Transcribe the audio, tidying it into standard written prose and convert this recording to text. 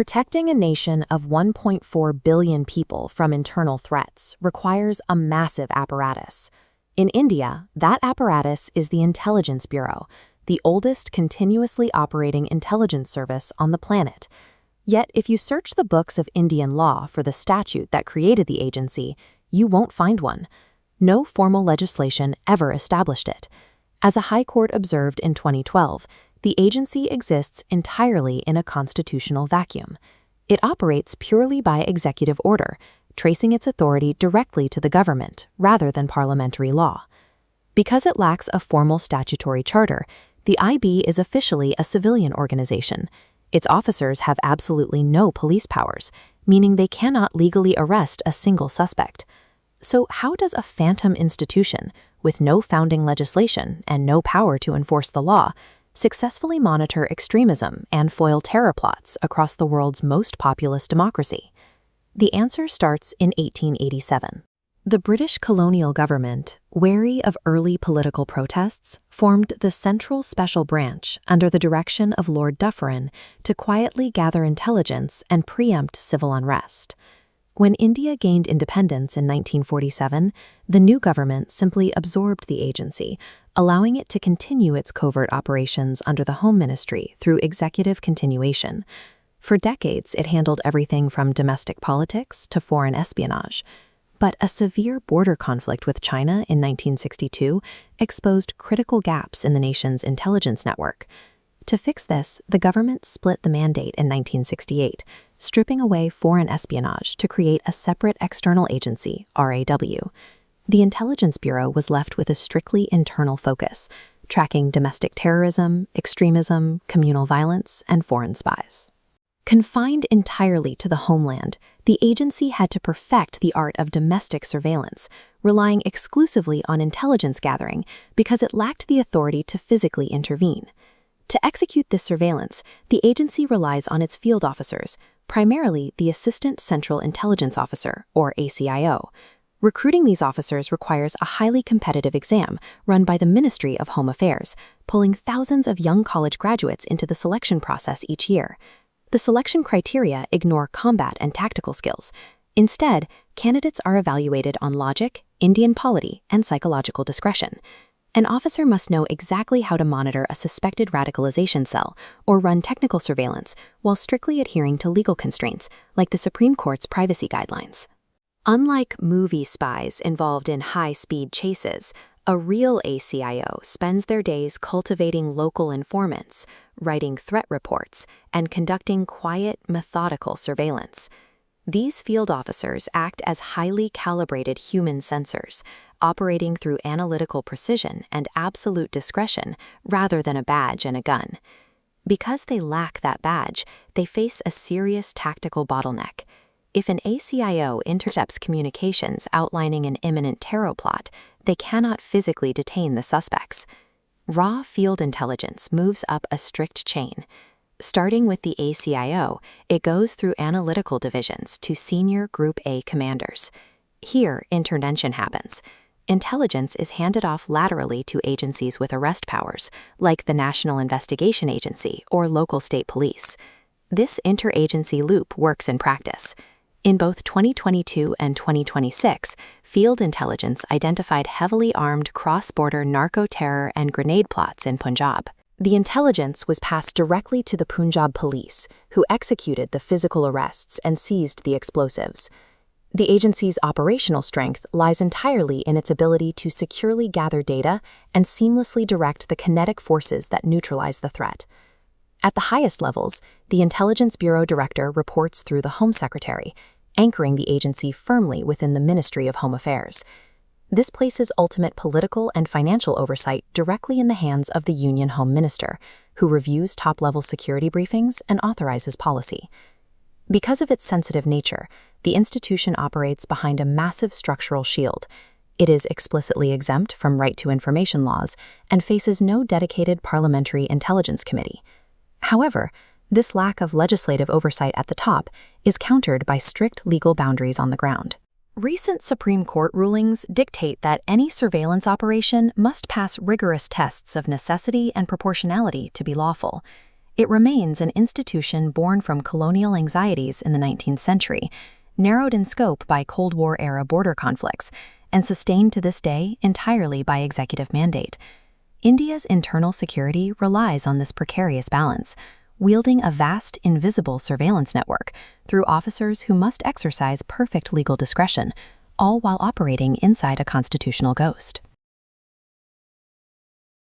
Protecting a nation of 1.4 billion people from internal threats requires a massive apparatus. In India, that apparatus is the Intelligence Bureau, the oldest continuously operating intelligence service on the planet. Yet, if you search the books of Indian law for the statute that created the agency, you won't find one. No formal legislation ever established it. As a High Court observed in 2012, the agency exists entirely in a constitutional vacuum. It operates purely by executive order, tracing its authority directly to the government rather than parliamentary law. Because it lacks a formal statutory charter, the IB is officially a civilian organization. Its officers have absolutely no police powers, meaning they cannot legally arrest a single suspect. So how does a phantom institution, with no founding legislation and no power to enforce the law, successfully monitor extremism and foil terror plots across the world's most populous democracy? The answer starts in 1887. The British colonial government, wary of early political protests, formed the Central Special Branch under the direction of Lord Dufferin to quietly gather intelligence and preempt civil unrest. When India gained independence in 1947, the new government simply absorbed the agency, allowing it to continue its covert operations under the Home Ministry through executive continuation. For decades, it handled everything from domestic politics to foreign espionage. But a severe border conflict with China in 1962 exposed critical gaps in the nation's intelligence network. To fix this, the government split the mandate in 1968, stripping away foreign espionage to create a separate external agency, RAW. The Intelligence Bureau was left with a strictly internal focus, tracking domestic terrorism, extremism, communal violence, and foreign spies. Confined entirely to the homeland, the agency had to perfect the art of domestic surveillance, relying exclusively on intelligence gathering because it lacked the authority to physically intervene. To execute this surveillance, the agency relies on its field officers, primarily the Assistant Central Intelligence Officer, or ACIO. Recruiting these officers requires a highly competitive exam run by the Ministry of Home Affairs, pulling thousands of young college graduates into the selection process each year. The selection criteria ignore combat and tactical skills. Instead, candidates are evaluated on logic, Indian polity, and psychological discretion. An officer must know exactly how to monitor a suspected radicalization cell or run technical surveillance while strictly adhering to legal constraints like the Supreme Court's privacy guidelines. Unlike movie spies involved in high-speed chases, a real ACIO spends their days cultivating local informants, writing threat reports, and conducting quiet, methodical surveillance. These field officers act as highly calibrated human sensors, operating through analytical precision and absolute discretion rather than a badge and a gun. Because they lack that badge, they face a serious tactical bottleneck. If an ACIO intercepts communications outlining an imminent terror plot, they cannot physically detain the suspects. Raw field intelligence moves up a strict chain. Starting with the ACIO, it goes through analytical divisions to senior Group A commanders. Here, intervention happens. Intelligence is handed off laterally to agencies with arrest powers, like the National Investigation Agency or local state police. This interagency loop works in practice. In both 2022 and 2026, field intelligence identified heavily armed cross-border narco-terror and grenade plots in Punjab. The intelligence was passed directly to the Punjab police, who executed the physical arrests and seized the explosives. The agency's operational strength lies entirely in its ability to securely gather data and seamlessly direct the kinetic forces that neutralize the threat. At the highest levels, the Intelligence Bureau Director reports through the Home Secretary, anchoring the agency firmly within the Ministry of Home Affairs. This places ultimate political and financial oversight directly in the hands of the Union Home Minister, who reviews top-level security briefings and authorizes policy. Because of its sensitive nature, the institution operates behind a massive structural shield. It is explicitly exempt from right-to-information laws and faces no dedicated parliamentary intelligence committee. However, this lack of legislative oversight at the top is countered by strict legal boundaries on the ground. Recent Supreme Court rulings dictate that any surveillance operation must pass rigorous tests of necessity and proportionality to be lawful. It remains an institution born from colonial anxieties in the 19th century, narrowed in scope by Cold War-era border conflicts, and sustained to this day entirely by executive mandate. India's internal security relies on this precarious balance, wielding a vast, invisible surveillance network through officers who must exercise perfect legal discretion, all while operating inside a constitutional ghost.